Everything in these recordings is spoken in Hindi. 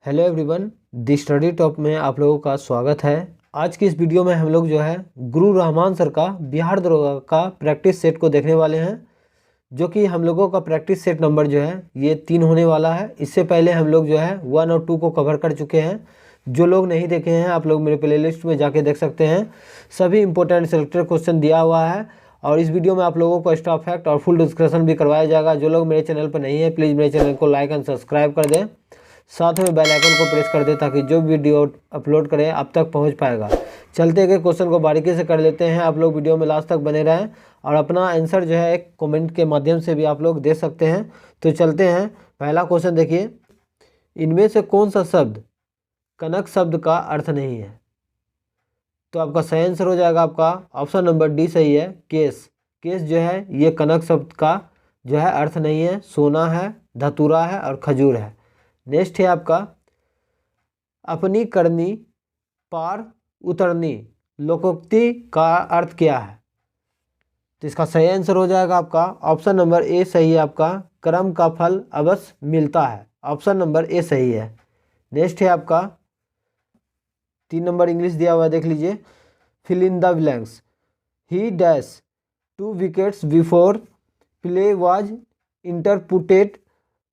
हेलो एवरीवन, दी स्टडी टॉप में आप लोगों का स्वागत है। आज की इस वीडियो में हम लोग जो है गुरु रहमान सर का बिहार दरोगा का प्रैक्टिस सेट को देखने वाले हैं, जो कि हम लोगों का प्रैक्टिस सेट नंबर जो है ये 3 होने वाला है। इससे पहले हम लोग जो है 1 और 2 को कवर कर चुके हैं। जो लोग नहीं देखे हैं आप लोग मेरे प्लेलिस्ट में जाके देख सकते हैं। सभी इंपॉर्टेंट सेलेक्टेड क्वेश्चन दिया हुआ है और इस वीडियो में आप लोगों को एक्स्ट्रा फैक्ट और फुल डिस्कशन भी करवाया जाएगा। जो लोग मेरे चैनल पर नहीं है प्लीज़ मेरे चैनल को लाइक एंड सब्सक्राइब कर दें, साथ में बेल आइकन को प्रेस कर दें ताकि जो वीडियो अपलोड करें आप तक पहुंच पाएगा। चलते के क्वेश्चन को बारीकी से कर लेते हैं। आप लोग वीडियो में लास्ट तक बने रहें और अपना आंसर जो है एक कमेंट के माध्यम से भी आप लोग दे सकते हैं। तो चलते हैं। पहला क्वेश्चन देखिए, इनमें से कौन सा शब्द कनक शब्द का अर्थ नहीं है? तो आपका सही आंसर हो जाएगा आपका ऑप्शन नंबर डी सही है, केस। केस जो है ये कनक शब्द का जो है अर्थ नहीं है। सोना है, धतूरा है और खजूर है। नेक्स्ट है आपका अपनी करनी पार उतरनी लोकोक्ति का अर्थ क्या है? तो इसका सही आंसर हो जाएगा आपका ऑप्शन नंबर ए सही है आपका, कर्म का फल अवश्य मिलता है। ऑप्शन नंबर ए सही है। नेक्स्ट है आपका 3 नंबर इंग्लिश दिया हुआ है, देख लीजिए। Fill in the blanks. He dash 2 wickets before play was interrupted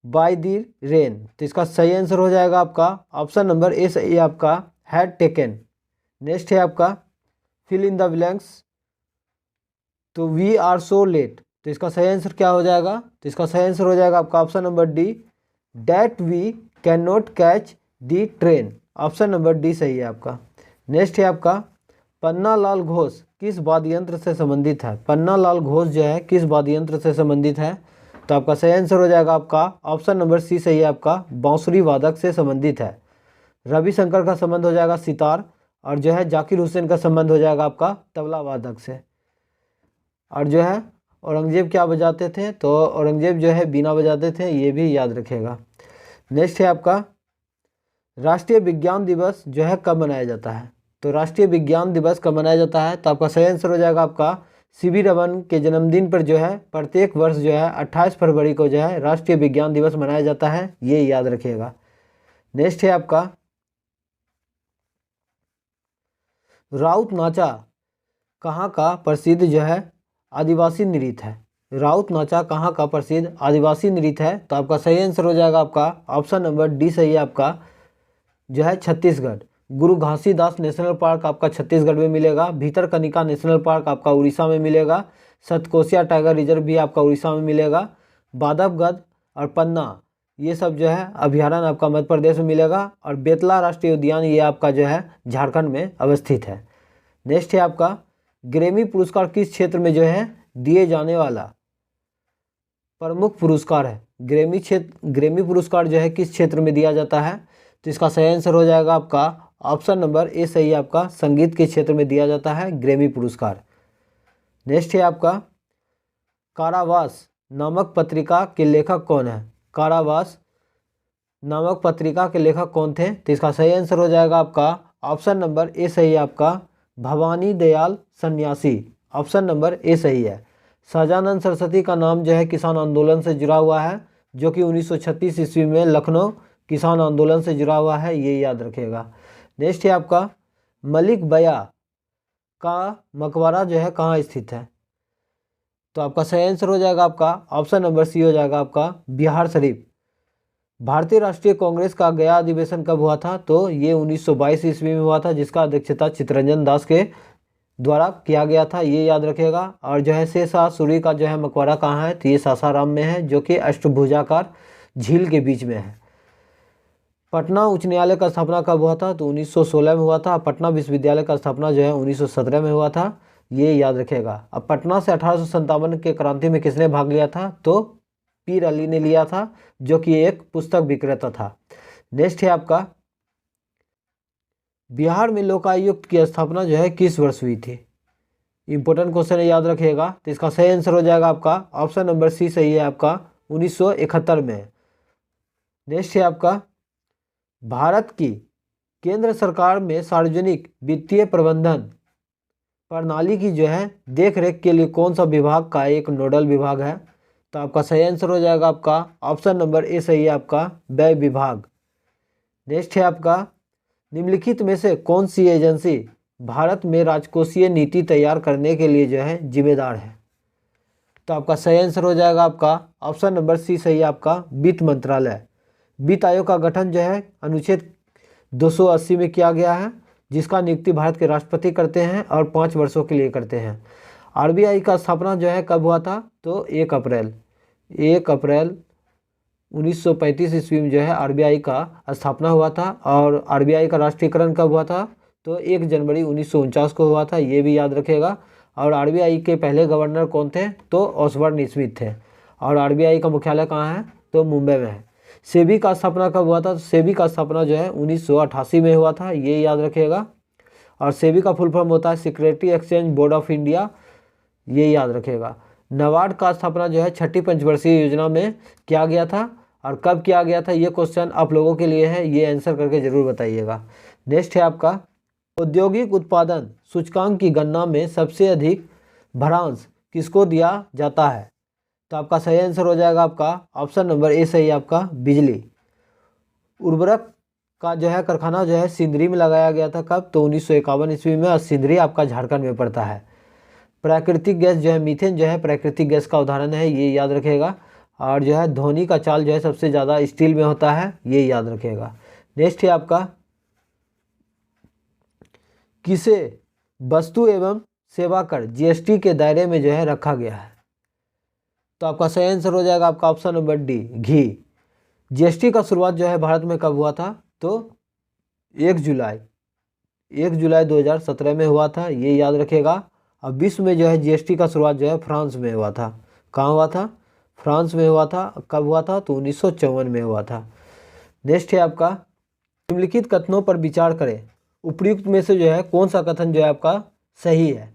by the rain. तो इसका सही आंसर हो जाएगा आपका ऑप्शन नंबर ए सही है आपका, हैड टेकन। नेक्स्ट है आपका फिल इन द ब्लैंक्स। तो वी आर सो लेट। तो इसका सही आंसर क्या हो जाएगा? तो इसका सही आंसर हो जाएगा आपका option number D, that we can not catch the train. Option number D सही है आपका। नेक्स्ट है आपका पन्ना लाल घोष किस वाद्य यंत्र से संबंधित है? पन्ना लाल घोष जो है किस वाद्य यंत्र से संबंधित है? तो आपका सही आंसर हो जाएगा आपका ऑप्शन नंबर सी सही है आपका, बांसुरी वादक से संबंधित है। रविशंकर का संबंध हो जाएगा सितार और जो है जाकिर हुसैन का संबंध हो जाएगा आपका तबला वादक से। और जो है औरंगजेब क्या बजाते थे? तो औरंगजेब जो है बीना बजाते थे, ये भी याद रखेगा। नेक्स्ट है आपका राष्ट्रीय विज्ञान दिवस जो है कब मनाया जाता है? तो राष्ट्रीय विज्ञान दिवस कब मनाया जाता है? तो आपका सही आंसर हो जाएगा आपका सीवी रमन के जन्मदिन पर जो है प्रत्येक वर्ष जो है 28 फरवरी को जो है राष्ट्रीय विज्ञान दिवस मनाया जाता है, ये याद रखिएगा। नेक्स्ट है आपका राउत नाचा कहाँ का प्रसिद्ध जो है आदिवासी नृत्य है? राउत नाचा कहाँ का प्रसिद्ध आदिवासी नृत्य है? तो आपका सही आंसर हो जाएगा आपका ऑप्शन नंबर डी सही है आपका, जो है छत्तीसगढ़। गुरु घासीदास नेशनल पार्क आपका छत्तीसगढ़ में मिलेगा। भीतरकनिका नेशनल पार्क आपका उड़ीसा में मिलेगा। सतकोसिया टाइगर रिजर्व भी आपका उड़ीसा में मिलेगा। बांधवगढ़ और पन्ना ये सब जो है अभ्यारण्य आपका मध्य प्रदेश में मिलेगा। और बेतला राष्ट्रीय उद्यान ये आपका जो है झारखंड में अवस्थित है। नेक्स्ट है आपका ग्रैमी पुरस्कार किस क्षेत्र में जो है दिए जाने वाला प्रमुख पुरस्कार है? ग्रैमी पुरस्कार जो है किस क्षेत्र में दिया जाता है? तो इसका सही आंसर हो जाएगा आपका ऑप्शन नंबर ए सही है आपका, संगीत के क्षेत्र में दिया जाता है ग्रैमी पुरस्कार। नेक्स्ट है आपका कारावास नामक पत्रिका के लेखक कौन है? कारावास नामक पत्रिका के लेखक कौन थे? तो इसका सही आंसर हो जाएगा आपका ऑप्शन नंबर ए सही है आपका, भवानी दयाल सन्यासी। ऑप्शन नंबर ए सही है। सहजानंद सरस्वती का नाम जो है किसान आंदोलन से जुड़ा हुआ है, जो कि 1936 ईस्वी में लखनऊ किसान आंदोलन से जुड़ा हुआ है, ये याद रखिएगा। नेक्स्ट है आपका मलिक बया का मकबरा जो है कहाँ स्थित है? तो आपका सही आंसर हो जाएगा आपका ऑप्शन नंबर सी हो जाएगा आपका, बिहार शरीफ। भारतीय राष्ट्रीय कांग्रेस का गया अधिवेशन कब हुआ था? तो ये 1922 ईस्वी में हुआ था, जिसका अध्यक्षता चित्तरंजन दास के द्वारा किया गया था, ये याद रखिएगा। और जो है शेरशाह सूरी का जो है मकबरा कहाँ है? तो ये सासाराम में है, जो कि अष्टभुजाकार झील के बीच में है। पटना उच्च न्यायालय का स्थापना कब हुआ था? तो 1916 में हुआ था। पटना विश्वविद्यालय का स्थापना जो है 1917 में हुआ था, ये याद रखेगा। अब पटना से 1857 के क्रांति में किसने भाग लिया था? तो पीर अली ने लिया था, जो कि एक पुस्तक विक्रेता था। नेक्स्ट है आपका बिहार में लोकायुक्त की स्थापना जो है किस वर्ष हुई थी? इंपॉर्टेंट क्वेश्चन है, याद रखिएगा। तो इसका सही आंसर हो जाएगा आपका ऑप्शन नंबर सी सही है आपका, 1971 में। नेक्स्ट है आपका भारत की केंद्र सरकार में सार्वजनिक वित्तीय प्रबंधन प्रणाली की जो है देखरेख के लिए कौन सा विभाग का एक नोडल विभाग है? तो आपका सही आंसर हो जाएगा आपका ऑप्शन नंबर ए सही है आपका, व्यय विभाग। नेक्स्ट है आपका, निम्नलिखित में से कौन सी एजेंसी भारत में राजकोषीय नीति तैयार करने के लिए जो है जिम्मेदार है? तो आपका सही आंसर हो जाएगा आपका ऑप्शन नंबर सी सही है आपका वित्त मंत्रालय। वित्त आयोग का गठन जो है अनुच्छेद 280 में किया गया है, जिसका नियुक्ति भारत के राष्ट्रपति करते हैं और 5 वर्षों के लिए करते हैं। आरबीआई का स्थापना जो है कब हुआ था? तो 1 अप्रैल 1935 ईस्वी में जो है आरबीआई का स्थापना हुआ था। और आरबीआई का राष्ट्रीयकरण कब हुआ था? तो 1 जनवरी 1949 को हुआ था, ये भी याद रखेगा। और आरबीआई के पहले गवर्नर कौन थे? तो ऑसबर्न स्मिथ थे। और आरबीआई का मुख्यालय कहाँ है? तो मुंबई में है। सेबी का स्थापना कब हुआ था? तो सेबी का स्थापना जो है 1988 में हुआ था, ये याद रखेगा। और सेबी का फुल फॉर्म होता है security exchange board of India, ये याद रखेगा। नाबार्ड का स्थापना जो है 6ठी पंचवर्षीय योजना में किया गया था, और कब किया गया था ये क्वेश्चन आप लोगों के लिए है, ये आंसर करके जरूर बताइएगा। नेक्स्ट है आपका, औद्योगिक उत्पादन सूचकांक की गणना में सबसे अधिक भ्रांश किसको दिया जाता है? तो आपका सही आंसर हो जाएगा आपका ऑप्शन नंबर ए सही आपका बिजली। उर्वरक का जो है कारखाना जो है सिंदरी में लगाया गया था, कब? तो 1951 ईस्वी में। और सिंदरी आपका झारखंड में पड़ता है। प्राकृतिक गैस जो है मीथेन जो है प्राकृतिक गैस का उदाहरण है, ये याद रखेगा। और जो है धोनी का चाल जो है सबसे ज़्यादा स्टील में होता है, ये याद रखेगा। नेक्स्ट है आपका, किसे वस्तु एवं सेवा कर जीएसटी के दायरे में जो है रखा गया है? तो आपका सही आंसर हो जाएगा आपका ऑप्शन नंबर डी घी। जीएसटी का शुरुआत जो है भारत में कब हुआ था? तो 1 जुलाई 2017 में हुआ था, ये याद रखेगा। अब विश्व में जो है जीएसटी का शुरुआत जो है फ्रांस में हुआ था। कहाँ हुआ था? फ्रांस में हुआ था। कब हुआ था? तो 1954 में हुआ था। नेक्स्ट है आपका, निम्नलिखित कथनों पर विचार करें, उपयुक्त में से जो है कौन सा कथन जो है आपका सही है?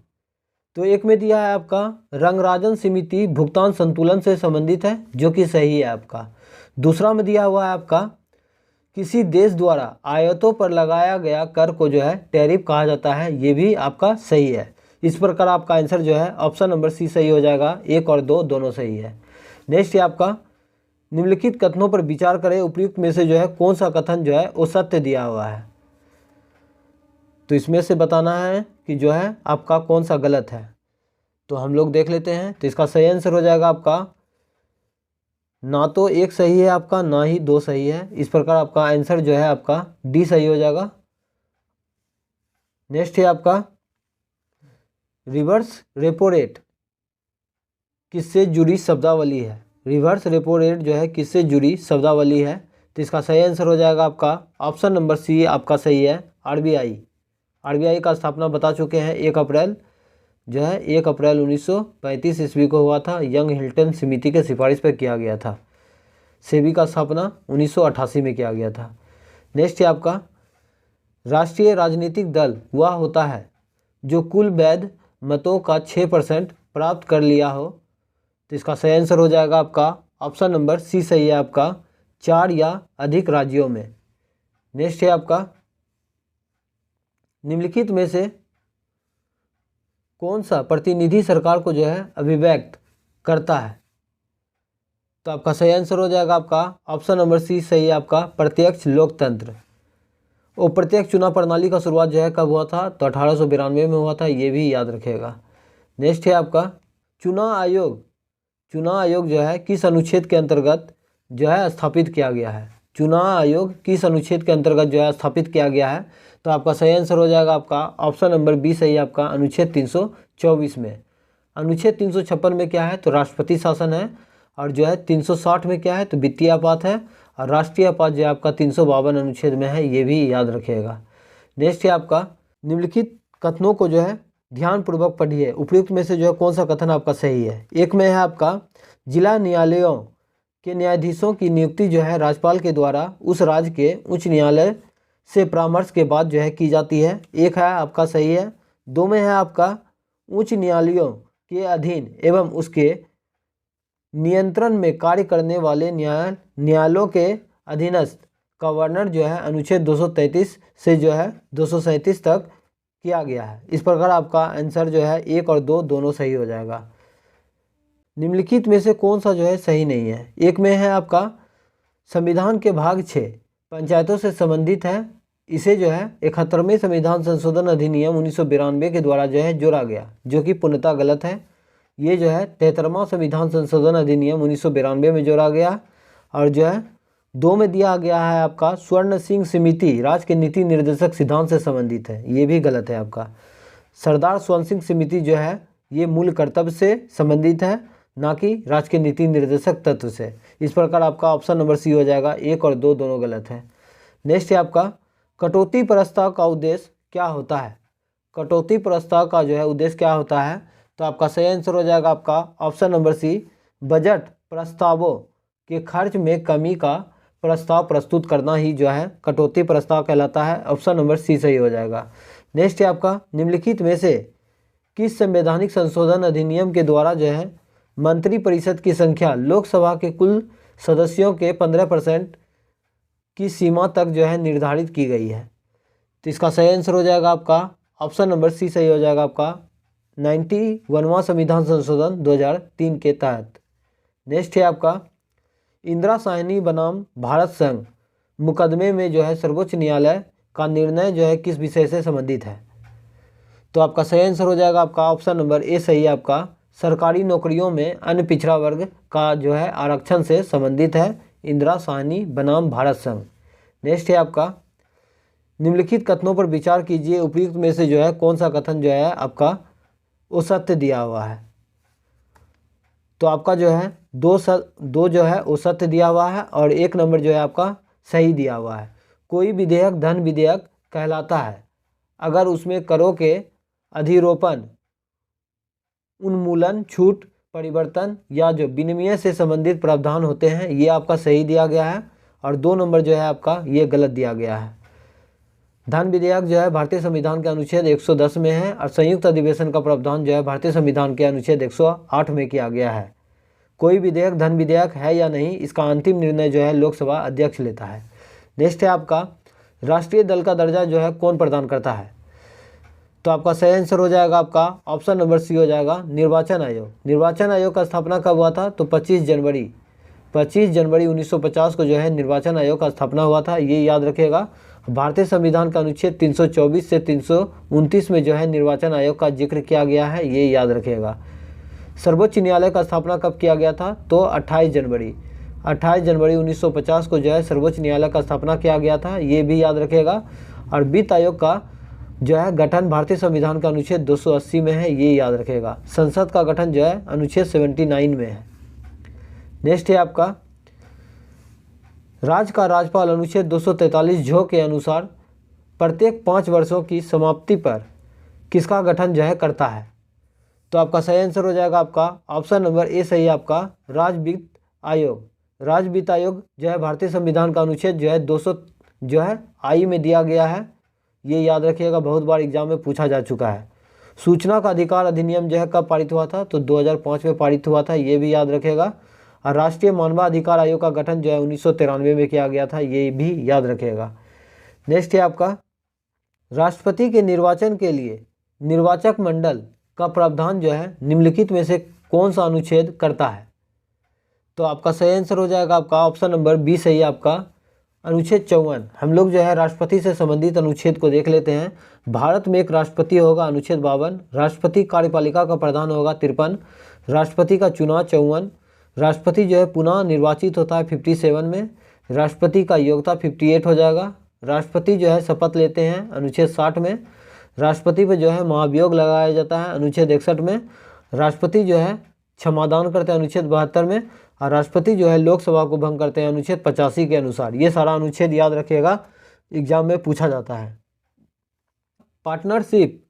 तो एक में दिया है आपका, रंगराजन समिति भुगतान संतुलन से संबंधित है, जो कि सही है आपका। दूसरा में दिया हुआ है आपका, किसी देश द्वारा आयातों पर लगाया गया कर को जो है टैरिफ कहा जाता है, ये भी आपका सही है। इस प्रकार आपका आंसर जो है ऑप्शन नंबर सी सही हो जाएगा, 1 और 2 दोनों सही है। नेक्स्ट है आपका, निम्नलिखित कथनों पर विचार करें, उपयुक्त में से जो है कौन सा कथन जो है वो सत्य दिया हुआ है? तो इसमें से बताना है कि जो है आपका कौन सा गलत है। तो हम लोग देख लेते हैं। तो इसका सही आंसर हो जाएगा आपका, ना तो 1 सही है आपका, ना ही 2 सही है। इस प्रकार आपका आंसर जो है आपका डी सही हो जाएगा। नेक्स्ट है आपका, रिवर्स रेपो रेट किससे जुड़ी शब्दावली है? रिवर्स रेपो रेट जो है किससे जुड़ी शब्दावली है? तो इसका सही आंसर हो जाएगा आपका ऑप्शन नंबर सी आपका सही है, आरबीआई का स्थापना बता चुके हैं 1 अप्रैल जो है 1 अप्रैल 1935 ईस्वी को हुआ था। यंग हिल्टन समिति के सिफारिश पर किया गया था। सेबी का स्थापना 1988 में किया गया था। नेक्स्ट है आपका, राष्ट्रीय राजनीतिक दल वह होता है जो कुल वैध मतों का 6% प्राप्त कर लिया हो। तो इसका सही आंसर हो जाएगा आपका ऑप्शन नंबर सी सही है आपका, 4 या अधिक राज्यों में। नेक्स्ट है आपका, निम्नलिखित में से कौन सा प्रतिनिधि सरकार को जो है अभिव्यक्त करता है? तो आपका सही आंसर हो जाएगा आपका ऑप्शन नंबर सी सही है आपका, प्रत्यक्ष लोकतंत्र। और प्रत्यक्ष चुनाव प्रणाली का शुरुआत जो है कब हुआ था? तो 1892 में हुआ था, ये भी याद रखेगा। नेक्स्ट है आपका, चुनाव आयोग जो है किस अनुच्छेद के अंतर्गत जो है स्थापित किया गया है? चुनाव आयोग किस अनुच्छेद के अंतर्गत जो है स्थापित किया गया है? तो आपका सही आंसर हो जाएगा आपका ऑप्शन नंबर बी सही है आपका, अनुच्छेद 324 में। अनुच्छेद 356 में क्या है? तो राष्ट्रपति शासन है। और जो है 360 में क्या है? तो वित्तीय आपात है। और राष्ट्रीय आपात जो है आपका 352 अनुच्छेद में है, ये भी याद रखिएगा। नेक्स्ट है आपका, निम्नलिखित कथनों को जो है ध्यानपूर्वक पढ़िए, उपयुक्त में से जो है कौन सा कथन आपका सही है? एक में है आपका, जिला न्यायालयों के न्यायाधीशों की नियुक्ति जो है राज्यपाल के द्वारा उस राज्य के उच्च न्यायालय से परामर्श के बाद जो है की जाती है। 1 है आपका सही है। 2 में है आपका, उच्च न्यायालयों के अधीन एवं उसके नियंत्रण में कार्य करने वाले न्यायालयों के अधीनस्थ गवर्नर जो है अनुच्छेद 233 से जो है 237 तक किया गया है। इस प्रकार आपका आंसर जो है 1 और 2 दोनों सही हो जाएगा। निम्नलिखित में से कौन सा जो है सही नहीं है? एक में है आपका, संविधान के भाग 6 पंचायतों से संबंधित है। इसे जो है 71वें संविधान संशोधन अधिनियम 1992 के द्वारा जो है जोड़ा गया, जो कि पूर्णतः गलत है। ये जो है 73वां संविधान संशोधन अधिनियम 1992 में जोड़ा गया। और जो है 2 में दिया गया है आपका स्वर्ण सिंह समिति राज्य के नीति निर्देशक सिद्धांत से संबंधित है, ये भी गलत है आपका। सरदार स्वर्ण सिंह समिति जो है ये मूल कर्तव्य से संबंधित है, ना कि राज्य के नीति निर्देशक तत्व से। इस प्रकार आपका ऑप्शन नंबर सी हो जाएगा, 1 और 2 दोनों गलत है। नेक्स्ट है आपका कटौती प्रस्ताव का उद्देश्य क्या होता है। कटौती प्रस्ताव का जो है उद्देश्य क्या होता है, तो आपका सही आंसर हो जाएगा आपका ऑप्शन नंबर सी, बजट प्रस्तावों के खर्च में कमी का प्रस्ताव प्रस्तुत करना ही जो है कटौती प्रस्ताव कहलाता है। ऑप्शन नंबर सी सही हो जाएगा। नेक्स्ट है आपका निम्नलिखित में से किस संवैधानिक संशोधन अधिनियम के द्वारा जो है मंत्रिपरिषद की संख्या लोकसभा के कुल सदस्यों के 15% की सीमा तक जो है निर्धारित की गई है। तो इसका सही आंसर हो जाएगा आपका ऑप्शन नंबर सी सही हो जाएगा आपका 91वां संविधान संशोधन 2003 के तहत। नेक्स्ट है आपका इंदिरा साहनी बनाम भारत संघ मुकदमे में जो है सर्वोच्च न्यायालय का निर्णय जो है किस विषय से संबंधित है। तो आपका सही आंसर हो जाएगा आपका ऑप्शन नंबर ए सही है आपका सरकारी नौकरियों में अन्य पिछड़ा वर्ग का जो है आरक्षण से संबंधित है, इंदिरा साहनी बनाम भारत संघ। नेक्स्ट है आपका निम्नलिखित कथनों पर विचार कीजिए, उपयुक्त में से जो है कौन सा कथन जो है आपका वो सत्य दिया हुआ है। तो आपका जो है दो जो है वो सत्य दिया हुआ है और 1 नंबर जो है आपका सही दिया हुआ है। कोई विधेयक धन विधेयक कहलाता है अगर उसमें करों के अधिरोपण, उन्मूलन, छूट, परिवर्तन या जो विनिमय से संबंधित प्रावधान होते हैं, ये आपका सही दिया गया है। और 2 नंबर जो है आपका ये गलत दिया गया है। धन विधेयक जो है भारतीय संविधान के अनुच्छेद 110 में है और संयुक्त अधिवेशन का प्रावधान जो है भारतीय संविधान के अनुच्छेद 108 में किया गया है। कोई विधेयक धन विधेयक है या नहीं, इसका अंतिम निर्णय जो है लोकसभा अध्यक्ष लेता है। नेक्स्ट है आपका राष्ट्रीय दल का दर्जा जो है कौन प्रदान करता है। तो आपका सही आंसर हो जाएगा आपका ऑप्शन नंबर सी हो जाएगा निर्वाचन आयोग। निर्वाचन आयोग का स्थापना कब हुआ था, तो 25 जनवरी 1950 को जो है निर्वाचन आयोग का स्थापना हुआ था, ये याद रखिएगा। भारतीय संविधान का अनुच्छेद 324 से 329 में जो है निर्वाचन आयोग का जिक्र किया गया है, ये याद रखिएगा। सर्वोच्च न्यायालय का स्थापना कब किया गया था, तो 28 जनवरी 1950 को जो है सर्वोच्च न्यायालय का स्थापना किया गया था, ये भी याद रखिएगा। और वित्त आयोग का जो है गठन भारतीय संविधान का अनुच्छेद 280 में है, ये याद रखेगा। संसद का गठन जो है अनुच्छेद 79 में है। नेक्स्ट है आपका राज्य का राज्यपाल अनुच्छेद 243 झ के अनुसार प्रत्येक 5 वर्षों की समाप्ति पर किसका गठन जो है करता है। तो आपका सही आंसर हो जाएगा आपका ऑप्शन नंबर ए सही है आपका राज्य वित्त आयोग। राज्य वित्त आयोग जो है भारतीय संविधान का अनुच्छेद जो है 200 जो है आई में दिया गया है, ये याद रखिएगा, बहुत बार एग्जाम में पूछा जा चुका है। सूचना का अधिकार अधिनियम जो है कब पारित हुआ था, तो 2005 में पारित हुआ था, ये भी याद रखेगा। और राष्ट्रीय मानवाधिकार आयोग का गठन जो है 1993 में किया गया था, ये भी याद रखेगा। नेक्स्ट है आपका राष्ट्रपति के निर्वाचन के लिए निर्वाचक मंडल का प्रावधान जो है निम्नलिखित में से कौन सा अनुच्छेद करता है। तो आपका सही आंसर हो जाएगा आपका ऑप्शन नंबर बी सही है आपका अनुच्छेद 54। हम लोग जो है राष्ट्रपति से संबंधित अनुच्छेद को देख लेते हैं। भारत में एक राष्ट्रपति होगा अनुच्छेद 52, राष्ट्रपति कार्यपालिका का प्रधान होगा 53, राष्ट्रपति का चुनाव 54, राष्ट्रपति जो है पुनः निर्वाचित होता है 57 में, राष्ट्रपति का योग्यता 58 हो जाएगा, राष्ट्रपति जो है शपथ लेते हैं अनुच्छेद 60 में, राष्ट्रपति पर जो है महाभियोग लगाया जाता है अनुच्छेद 61 में, राष्ट्रपति जो है क्षमादान करते हैं अनुच्छेद 72 में, और राष्ट्रपति जो है लोकसभा को भंग करते हैं अनुच्छेद 85 के अनुसार। ये सारा अनुच्छेद याद रखिएगा, एग्जाम में पूछा जाता है। पार्टनरशिप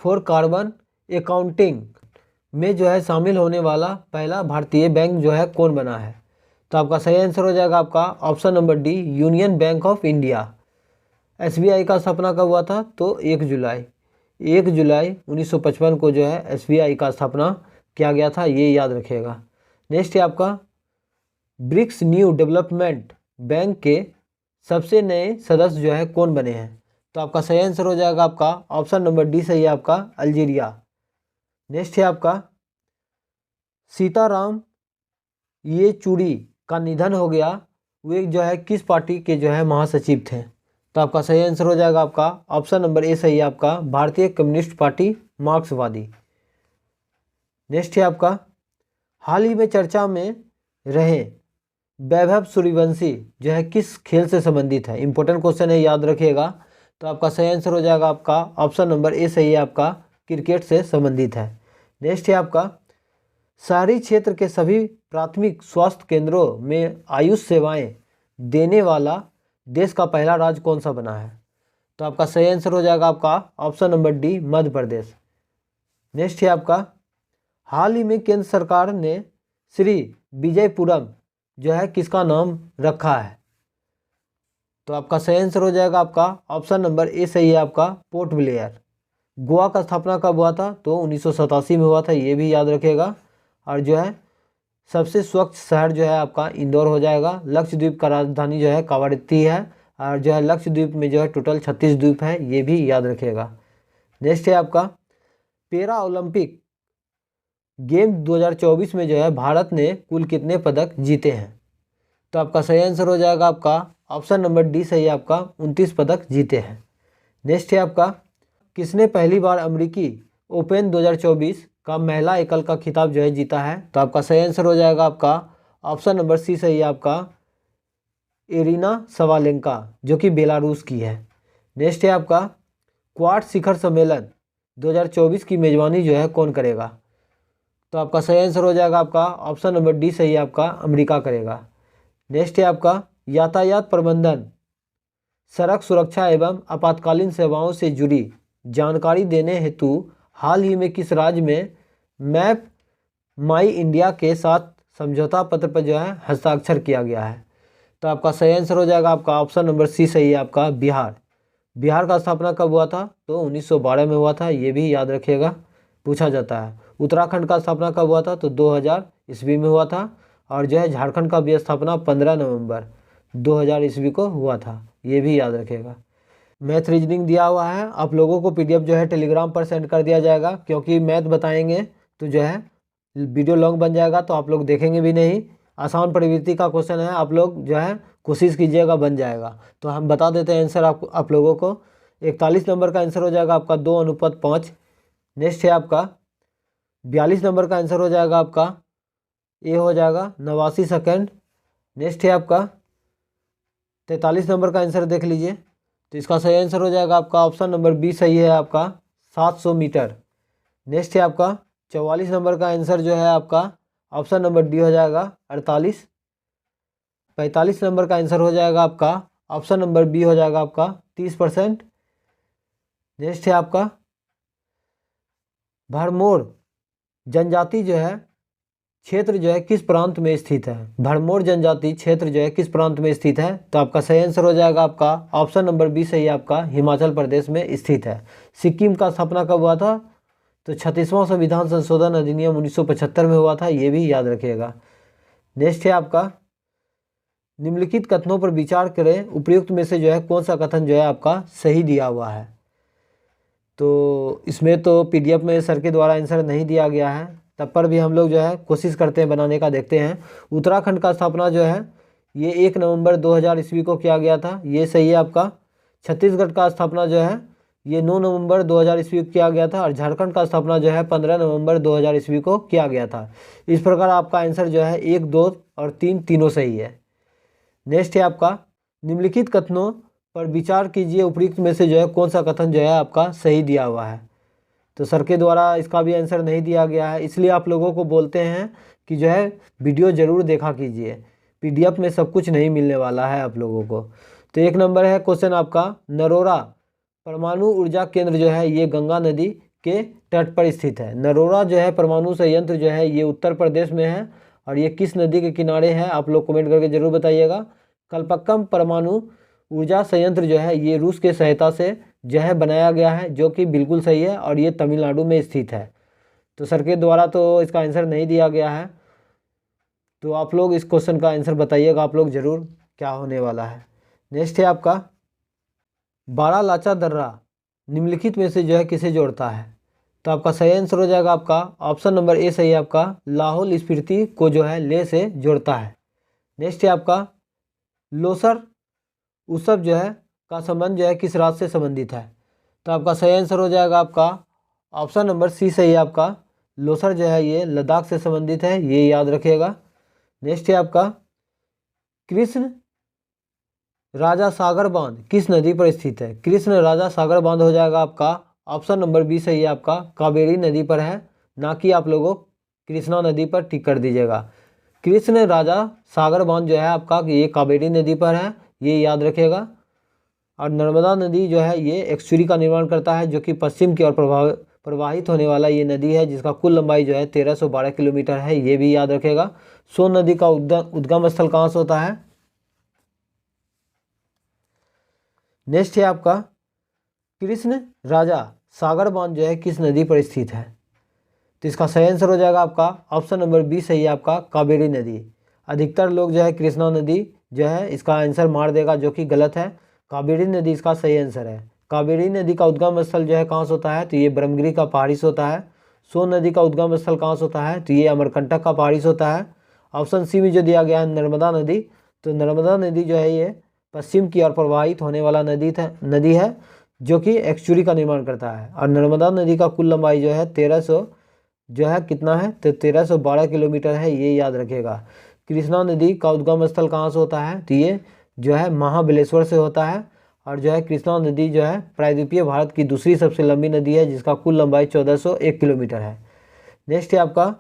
फॉर कार्बन अकाउंटिंग में जो है शामिल होने वाला पहला भारतीय बैंक जो है कौन बना है। तो आपका सही आंसर हो जाएगा आपका option number D union bank of India. SBI का स्थापना कब हुआ था, तो 1 जुलाई 1955 को जो है एसबीआई का स्थापना किया गया था, ये याद रखिएगा। नेक्स्ट है आपका ब्रिक्स न्यू डेवलपमेंट बैंक के सबसे नए सदस्य जो है कौन बने हैं। तो आपका सही आंसर हो जाएगा आपका ऑप्शन नंबर डी सही है आपका अल्जीरिया। नेक्स्ट है आपका सीताराम येचुरी का निधन हो गया, वे जो है किस पार्टी के जो है महासचिव थे? तो आपका सही आंसर हो जाएगा आपका ऑप्शन नंबर ए सही है आपका भारतीय कम्युनिस्ट पार्टी मार्क्सवादी। नेक्स्ट है आपका हाल ही में चर्चा में रहे वैभव सूर्यवंशी जो है किस खेल से संबंधित है? इंपॉर्टेंट क्वेश्चन है, याद रखिएगा। तो आपका सही आंसर हो जाएगा आपका ऑप्शन नंबर ए सही है आपका क्रिकेट से संबंधित है। नेक्स्ट है आपका शहरी क्षेत्र के सभी प्राथमिक स्वास्थ्य केंद्रों में आयुष सेवाएं देने वाला देश का पहला राज्य कौन सा बना है? तो आपका सही आंसर हो जाएगा आपका option number D Madhya Pradesh. Next है आपका हाल ही में केंद्र सरकार ने श्री विजयपुरम जो है किसका नाम रखा है? तो आपका सही आंसर हो जाएगा आपका ऑप्शन नंबर ए सही है आपका पोर्ट ब्लेयर। गोवा का स्थापना कब हुआ था? तो 1987 में हुआ था, ये भी याद रखिएगा। और जो है सबसे स्वच्छ शहर जो है आपका इंदौर हो जाएगा। लक्षद्वीप का राजधानी जो है कावरत्ती है। और जो है लक्षद्वीप में जो है टोटल 36 द्वीप है, ये भी याद रखिएगा। नेक्स्ट है आपका पैरा ओलंपिक गेम 2024 में जो है भारत ने कुल कितने पदक जीते हैं? तो आपका सही आंसर हो जाएगा आपका ऑप्शन नंबर डी सही है आपका 29 पदक जीते हैं। नेक्स्ट है आपका किसने पहली बार अमेरिकी ओपन 2024 का महिला एकल का खिताब जो है जीता है? तो आपका सही आंसर हो जाएगा आपका ऑप्शन नंबर सी सही है आपका एरिना सवालेंका जो कि बेलारूस की है। नेक्स्ट है आपका क्वाड शिखर सम्मेलन 2024 की मेजबानी जो है कौन करेगा? तो आपका सही आंसर हो जाएगा आपका ऑप्शन नंबर डी सही है आपका अमेरिका करेगा। नेक्स्ट है आपका यातायात प्रबंधन सड़क सुरक्षा एवं आपातकालीन सेवाओं से जुड़ी जानकारी देने हेतु हाल ही में किस राज्य में मैप माई इंडिया के साथ समझौता पत्र पर जो है हस्ताक्षर किया गया है? तो आपका सही आंसर हो जाएगा आपका ऑप्शन नंबर सी सही है आपका बिहार। बिहार का स्थापना कब हुआ था? तो 1912 में हुआ था, ये भी याद रखिएगा, पूछा जाता है। उत्तराखंड का स्थापना कब हुआ था? तो 2000 ईस्वी में हुआ था। और जो है झारखंड का भी स्थापना 15 नवंबर 2000 ईस्वी को हुआ था, ये भी याद रखिएगा। मैथ रीजनिंग दिया हुआ है, आप लोगों को पीडीएफ जो है टेलीग्राम पर सेंड कर दिया जाएगा, क्योंकि मैथ बताएंगे तो जो है वीडियो लॉन्ग बन जाएगा तो आप लोग देखेंगे भी नहीं। आसान प्रवृत्ति का क्वेश्चन है, आप लोग जो है कोशिश कीजिएगा, बन जाएगा। तो हम बता देते हैं आंसर आप लोगों को। 41 नंबर का आंसर हो जाएगा आपका 2:5। नेक्स्ट है आपका 42 नंबर का आंसर हो जाएगा आपका ए हो जाएगा 89 सेकेंड। नेक्स्ट है आपका 43 नंबर का आंसर देख लीजिए, तो इसका सही आंसर हो जाएगा आपका ऑप्शन नंबर बी सही है आपका 700 मीटर। नेक्स्ट है आपका 44 नंबर का आंसर जो है आपका ऑप्शन नंबर डी हो जाएगा 48। 45 नंबर का आंसर हो जाएगा आपका ऑप्शन नंबर बी हो जाएगा आपका 30%। नेक्स्ट है आपका भरमौर जनजाति जो है क्षेत्र जो है किस प्रांत में स्थित है? भरमौर जनजाति क्षेत्र जो है किस प्रांत में स्थित है? तो आपका सही आंसर हो जाएगा आपका ऑप्शन नंबर बी सही है आपका हिमाचल प्रदेश में स्थित है। सिक्किम का स्थापना कब हुआ था? तो 36वां संविधान संशोधन अधिनियम 1975 में हुआ था, ये भी याद रखिएगा। नेक्स्ट है आपका निम्नलिखित कथनों पर विचार करें, उपयुक्त में से जो है कौन सा कथन जो है आपका सही दिया हुआ है? तो इसमें तो पीडीएफ में सर के द्वारा आंसर नहीं दिया गया है, तब पर भी हम लोग जो है कोशिश करते हैं बनाने का, देखते हैं। उत्तराखंड का स्थापना जो है ये 1 नवंबर 2000 ईस्वी को किया गया था, ये सही है आपका। छत्तीसगढ़ का स्थापना जो है ये 9 नवंबर 2000 ईस्वी को किया गया था। और झारखंड का स्थापना जो है 15 नवंबर 2000 ईस्वी को किया गया था। इस प्रकार आपका आंसर जो है 1, 2 और 3 तीनों सही है। नेक्स्ट है आपका निम्नलिखित कथनों पर विचार कीजिए, उपयुक्त में से जो है कौन सा कथन जो है आपका सही दिया हुआ है? तो सर के द्वारा इसका भी आंसर नहीं दिया गया है, इसलिए आप लोगों को बोलते हैं कि जो है वीडियो ज़रूर देखा कीजिए, पीडीएफ में सब कुछ नहीं मिलने वाला है आप लोगों को। तो 1 नंबर है क्वेश्चन आपका नरोरा परमाणु ऊर्जा केंद्र जो है ये गंगा नदी के तट पर स्थित है। नरोरा जो है परमाणु संयंत्र जो है ये उत्तर प्रदेश में है। और ये किस नदी के किनारे है आप लोग कमेंट करके ज़रूर बताइएगा। कल्पक्कम परमाणु ऊर्जा संयंत्र जो है ये रूस के सहायता से जो है बनाया गया है, जो कि बिल्कुल सही है, और ये तमिलनाडु में स्थित है। तो सर के द्वारा तो इसका आंसर नहीं दिया गया है, तो आप लोग इस क्वेश्चन का आंसर बताइएगा आप लोग ज़रूर क्या होने वाला है। नेक्स्ट है आपका बारालाचा दर्रा निम्नलिखित में से जो है किसे जोड़ता है? तो आपका सही आंसर हो जाएगा आपका ऑप्शन नंबर ए सही है आपका लाहौल स्पीति को जो है लेह से जोड़ता है। नेक्स्ट है आपका लोसर उत्सव जो है का संबंध जो है किस राज्य से संबंधित है? तो आपका सही आंसर हो जाएगा आपका ऑप्शन नंबर सी सही है आपका। लोसर जो है ये लद्दाख से संबंधित है, ये याद रखिएगा। नेक्स्ट है आपका कृष्ण राजा सागर बांध किस नदी पर स्थित है? कृष्ण राजा सागर बांध हो जाएगा आपका ऑप्शन नंबर बी सही है आपका। कावेरी नदी पर है, ना कि आप लोगों कृष्णा नदी पर टिक कर दीजिएगा। कृष्ण राजा सागर बांध जो है आपका ये कावेरी नदी पर है, ये याद रखिएगा। और नर्मदा नदी जो है ये एक्सचुरी का निर्माण करता है, जो कि पश्चिम की ओर प्रवाहित होने वाला ये नदी है, जिसका कुल लंबाई जो है 1312 किलोमीटर है, ये भी याद रखेगा। सोन नदी का उद्गम स्थल कहाँ से होता है? नेक्स्ट है आपका कृष्ण राजा सागर बांध जो है किस नदी पर स्थित है? तो इसका सही आंसर हो जाएगा आपका ऑप्शन नंबर बी सही है आपका, कावेरी नदी। अधिकतर लोग जो है कृष्णा नदी जो है इसका आंसर मार देगा, जो कि गलत है। कावेरी नदी इसका सही आंसर है। कावेरी नदी का उद्गम स्थल जो है कहाँ से होता है? तो ये ब्रह्मगिरी का पहाड़ी से होता है। सोन नदी का उद्गम स्थल कहाँ से होता है? तो ये अमरकंटक का पहाड़ी से होता है। ऑप्शन सी में जो दिया गया है नर्मदा नदी, तो नर्मदा नदी जो है ये पश्चिम की ओर प्रवाहित होने वाला नदी है, जो कि एक्सचुरी का निर्माण करता है। और नर्मदा नदी का कुल लंबाई जो है 1300 जो है कितना है? तो 1312 किलोमीटर है, ये याद रखिएगा। कृष्णा नदी का उद्गम स्थल कहाँ से होता है? तो ये जो है महाबलेश्वर से होता है। और जो है कृष्णा नदी जो है प्रायद्वीपीय भारत की दूसरी सबसे लंबी नदी है, जिसका कुल लंबाई 1401 किलोमीटर है। नेक्स्ट है आपका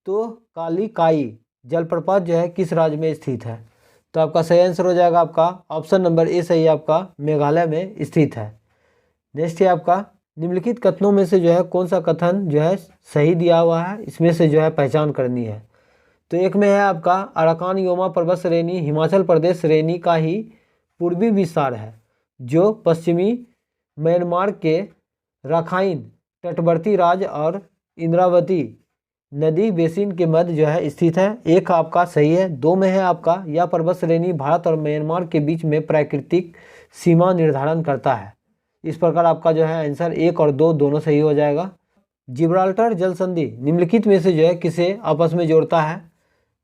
तो काली काई जलप्रपात जो है किस राज्य में स्थित है? तो आपका सही आंसर हो जाएगा आपका ऑप्शन नंबर ए सही है आपका, मेघालय में स्थित है। नेक्स्ट है आपका निम्नलिखित कथनों में से जो है कौन सा कथन जो है सही दिया हुआ है, इसमें से जो है पहचान करनी है। तो एक में है आपका अराकान योमा पर्वत श्रेणी हिमाचल प्रदेश श्रेणी का ही पूर्वी विस्तार है, जो पश्चिमी म्यांमार के राखाइन तटवर्ती राज्य और इंद्रावती नदी बेसिन के मध्य जो है स्थित है। एक आपका सही है। दो में है आपका यह पर्वत श्रेणी भारत और म्यांमार के बीच में प्राकृतिक सीमा निर्धारण करता है। इस प्रकार आपका जो है आंसर एक और दो दोनों सही हो जाएगा। जिब्राल्टर जल संधि निम्नलिखित में से जो है किसे आपस में जोड़ता है?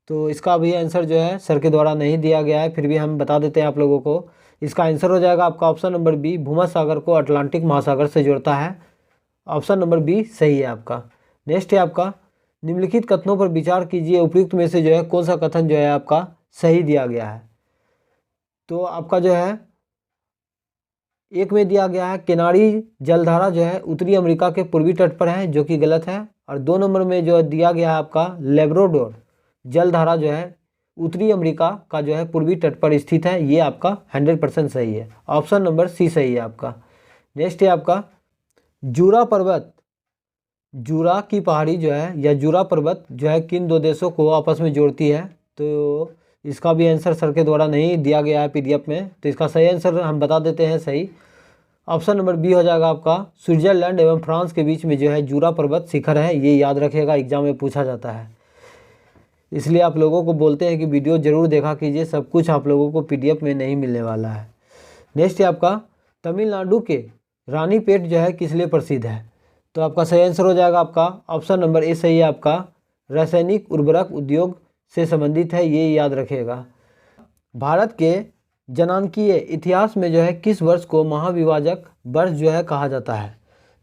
तो इसका भी आंसर जो है सर के द्वारा नहीं दिया गया है, फिर भी हम बता देते हैं आप लोगों को। इसका आंसर हो जाएगा आपका ऑप्शन नंबर बी, भूमध्य सागर को अटलांटिक महासागर से जोड़ता है। ऑप्शन नंबर बी सही है आपका। नेक्स्ट है आपका निम्नलिखित कथनों पर विचार कीजिए, उपयुक्त में से जो है कौन सा कथन जो है आपका सही दिया गया है? तो आपका जो है एक में दिया गया है किनारी जलधारा जो है उत्तरी अमेरिका के पूर्वी तट पर है, जो कि गलत है। और दो नंबर में जो दिया गया है आपका लेब्राडोर जलधारा जो है उत्तरी अमेरिका का जो है पूर्वी तट पर स्थित है, ये आपका 100% सही है। ऑप्शन नंबर सी सही है आपका। नेक्स्ट है आपका जूरा पर्वत, जूरा की पहाड़ी जो है या जूरा पर्वत जो है किन दो देशों को आपस में जोड़ती है? तो इसका भी आंसर सर के द्वारा नहीं दिया गया है पीडीएफ में, तो इसका सही आंसर हम बता देते हैं सही। ऑप्शन नंबर बी हो जाएगा आपका स्विट्जरलैंड एवं फ्रांस के बीच में जो है जूरा पर्वत शिखर है, ये याद रखिएगा, एग्जाम में पूछा जाता है। इसलिए आप लोगों को बोलते हैं कि वीडियो जरूर देखा कीजिए, सब कुछ आप लोगों को पीडीएफ में नहीं मिलने वाला है। नेक्स्ट है आपका तमिलनाडु के रानीपेट जो है किस लिए प्रसिद्ध है? तो आपका सही आंसर हो जाएगा आपका ऑप्शन नंबर ए सही है आपका, रासायनिक उर्वरक उद्योग से संबंधित है, ये याद रखिएगा। भारत के जनांकीय इतिहास में जो है किस वर्ष को महाविभाजक वर्ष जो है कहा जाता है?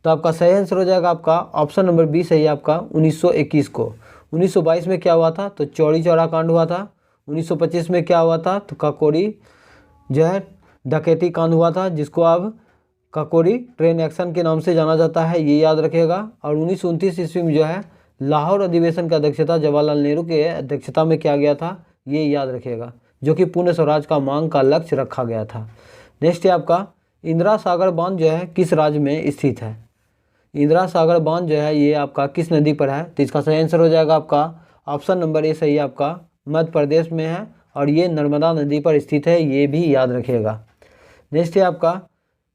तो आपका सही आंसर हो जाएगा आपका ऑप्शन नंबर बी सही है आपका, 1921 को। 1922 में क्या हुआ था? तो चौरी चौरा कांड हुआ था। 1925 में क्या हुआ था? तो काकोरी जो है डकैती कांड हुआ था, जिसको अब काकोरी ट्रेन एक्शन के नाम से जाना जाता है, ये याद रखिएगा। और 1929 ईस्वी में जो है लाहौर अधिवेशन का अध्यक्षता जवाहरलाल नेहरू के अध्यक्षता में किया गया था, ये याद रखिएगा, जो कि पूर्ण स्वराज का मांग का लक्ष्य रखा गया था। नेक्स्ट है आपका इंदिरा सागर बांध जो है किस राज्य में स्थित है? इंदिरा सागर बांध जो है ये आपका किस नदी पर है? तो इसका सही आंसर हो जाएगा आपका ऑप्शन नंबर ए सही है आपका, मध्य प्रदेश में है और ये नर्मदा नदी पर स्थित है, ये भी याद रखिएगा। नेक्स्ट है आपका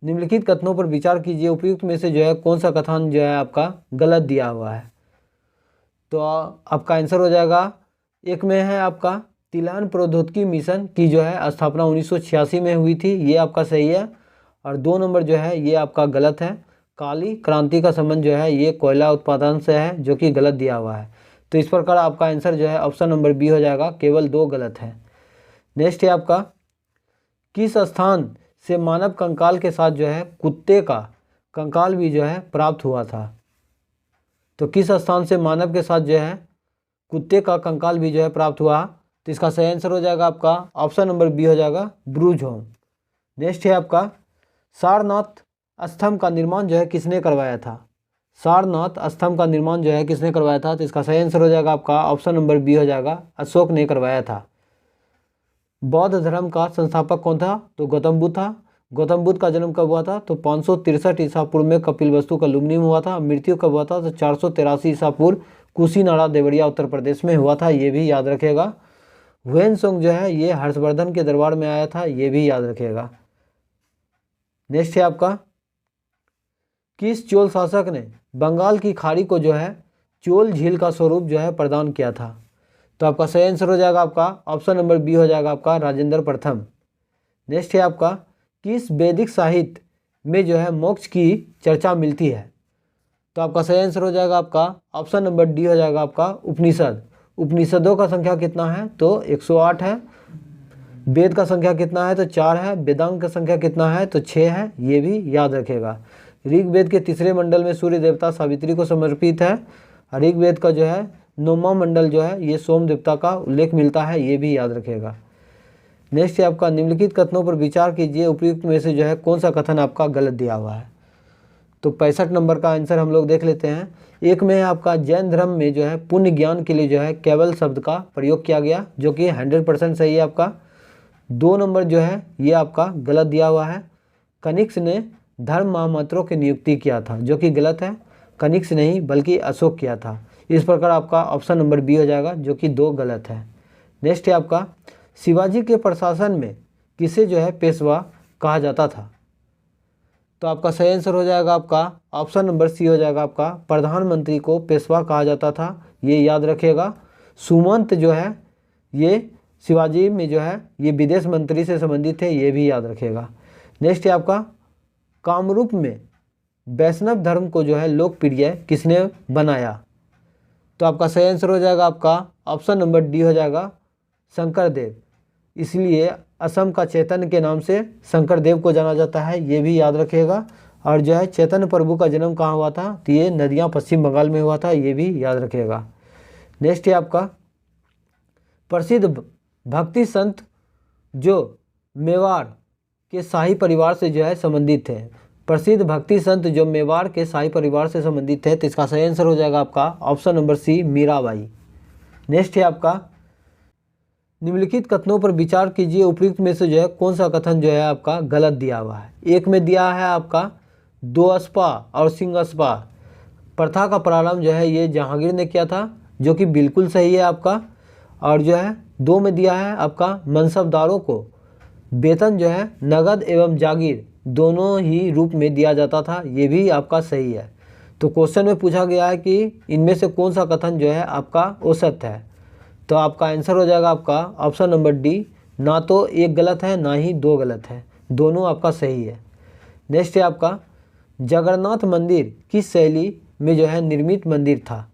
निम्नलिखित कथनों पर विचार कीजिए, उपयुक्त में से जो है कौन सा कथन जो है आपका गलत दिया हुआ है? तो आपका आंसर हो जाएगा एक में है आपका तिलहन प्रौद्योगिकी मिशन की जो है स्थापना 1986 में हुई थी, ये आपका सही है। और दो नंबर जो है ये आपका गलत है, काली क्रांति का संबंध जो है ये कोयला उत्पादन से है, जो कि गलत दिया हुआ है। तो इस प्रकार आपका आंसर जो है ऑप्शन नंबर बी हो जाएगा, केवल दो गलत है। नेक्स्ट है आपका, किस स्थान से मानव कंकाल के साथ जो है कुत्ते का कंकाल भी जो है प्राप्त हुआ था? तो किस स्थान से मानव के साथ जो है कुत्ते का कंकाल भी जो है प्राप्त हुआ? तो इसका सही आंसर हो जाएगा आपका ऑप्शन नंबर बी हो जाएगा, ब्रूज होम। नेक्स्ट है आपका, सारनाथ स्तंभ का निर्माण जो है किसने करवाया था? सारनाथ स्तंभ का निर्माण जो है किसने करवाया था? तो इसका सही आंसर हो जाएगा आपका ऑप्शन नंबर बी हो जाएगा, अशोक ने करवाया था। बौद्ध धर्म का संस्थापक कौन था? तो गौतम बुद्ध था। गौतम बुद्ध का जन्म कब हुआ था? तो 563 ईसा पूर्व में कपिलवस्तु का लुम्नी में हुआ था। मृत्यु कब हुआ था? तो 483 ईसा पूर्व कुशीनाड़ा देवरिया उत्तर प्रदेश में हुआ था, ये भी याद रखेगा। ह्वेनसोंग जो है ये हर्षवर्धन के दरबार में आया था, ये भी याद रखेगा। नेक्स्ट है आपका, किस चोल शासक ने बंगाल की खाड़ी को जो है चोल झील का स्वरूप जो है प्रदान किया था? तो आपका सही आंसर हो जाएगा आपका ऑप्शन नंबर बी हो जाएगा आपका, राजेंद्र प्रथम। नेक्स्ट है आपका, किस वैदिक साहित्य में जो है मोक्ष की चर्चा मिलती है? तो आपका सही आंसर हो जाएगा आपका ऑप्शन नंबर डी हो जाएगा आपका, उपनिषद। उपनिषदों का संख्या कितना है? तो 108 है। वेद का संख्या कितना है? तो 4 है। वेदांग का संख्या कितना है? तो 6 है, ये भी याद रखेगा। ऋग्वेद के तीसरे मंडल में सूर्य देवता सावित्री को समर्पित है। ऋग्वेद का जो है 9वां मंडल जो है ये सोम देवता का उल्लेख मिलता है, ये भी याद रखेगा। नेक्स्ट है आपका, निम्नलिखित कथनों पर विचार कीजिए, उपयुक्त में से जो है कौन सा कथन आपका गलत दिया हुआ है? तो 65 नंबर का आंसर हम लोग देख लेते हैं। एक में है आपका, जैन धर्म में जो है पुण्य ज्ञान के लिए जो है केवल शब्द का प्रयोग किया गया, जो कि 100% सही है आपका। 2 नंबर जो है ये आपका गलत दिया हुआ है, कनिष्क ने धर्म महामंत्रों की नियुक्ति किया था, जो कि गलत है। कनिष्क नहीं बल्कि अशोक किया था। इस प्रकार आपका ऑप्शन नंबर बी हो जाएगा, जो कि 2 गलत है। नेक्स्ट है आपका, शिवाजी के प्रशासन में किसे जो है पेशवा कहा जाता था? तो आपका सही आंसर हो जाएगा आपका ऑप्शन नंबर सी हो जाएगा आपका, प्रधानमंत्री को पेशवा कहा जाता था, ये याद रखिएगा। सुमंत जो है ये शिवाजी में जो है ये विदेश मंत्री से संबंधित है, ये भी याद रखिएगा। नेक्स्ट है आपका, कामरूप में वैष्णव धर्म को जो है लोकप्रिय किसने बनाया? तो आपका सही आंसर हो जाएगा आपका ऑप्शन नंबर डी हो जाएगा, शंकरदेव। इसलिए असम का चैतन्य के नाम से शंकरदेव को जाना जाता है, ये भी याद रखिएगा। और जो है चैतन्य प्रभु का जन्म कहाँ हुआ था? तो ये नदियाँ पश्चिम बंगाल में हुआ था, ये भी याद रखिएगा। नेक्स्ट है आपका, प्रसिद्ध भक्ति संत जो मेवाड़ के शाही परिवार से जो है संबंधित थे। प्रसिद्ध भक्ति संत जो मेवाड़ के शाही परिवार से संबंधित है, तो इसका सही आंसर हो जाएगा आपका option number C, Mirabai. Next है आपका, निम्नलिखित कथनों पर विचार कीजिए, उपयुक्त में से जो है कौन सा कथन जो है आपका गलत दिया हुआ है? एक में दिया है आपका, 2 अस्पा और सिंगस्पा प्रथा का प्रारंभ जो है ये जहांगीर ने किया था, जो कि बिल्कुल सही है आपका। और जो है 2 में दिया है आपका, मनसबदारों को वेतन जो है नगद एवं जागीर दोनों ही रूप में दिया जाता था, ये भी आपका सही है। तो क्वेश्चन में पूछा गया है कि इनमें से कौन सा कथन जो है आपका औसत है? तो आपका आंसर हो जाएगा आपका ऑप्शन नंबर डी, ना तो एक गलत है ना ही 2 गलत है, दोनों आपका सही है। नेक्स्ट है आपका, जगन्नाथ मंदिर किस शैली में जो है निर्मित मंदिर था?